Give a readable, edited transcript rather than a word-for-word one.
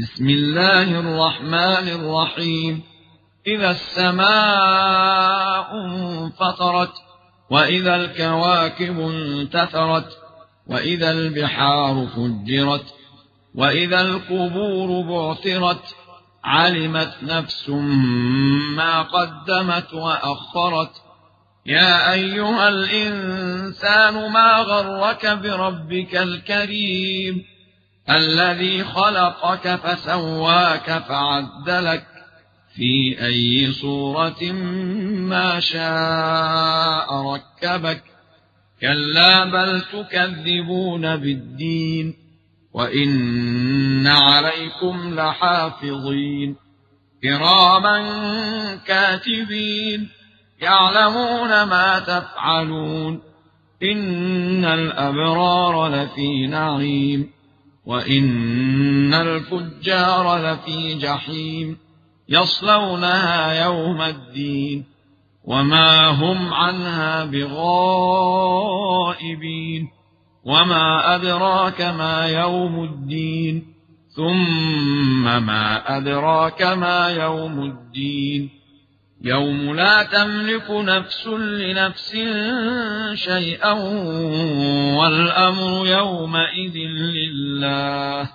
بسم الله الرحمن الرحيم. إذا السماء انفطرت وإذا الكواكب انتثرت وإذا البحار فجرت وإذا القبور بعثرت علمت نفس ما قدمت وأخرت. يا أيها الإنسان ما غرك بربك الكريم الذي خلقك فسواك فعدلك في أي صورة ما شاء ركبك. كلا بل تكذبون بالدين وإن عليكم لحافظين كراما كاتبين يعلمون ما تفعلون. إن الأبرار لفي نعيم وإن الفجار لفي جحيم يصلونها يوم الدين وما هم عنها بغائبين. وما أدراك ما يوم الدين ثم ما أدراك ما يوم الدين يوم لا تملك نفس لنفس شيئا والأمر يومئذ لله.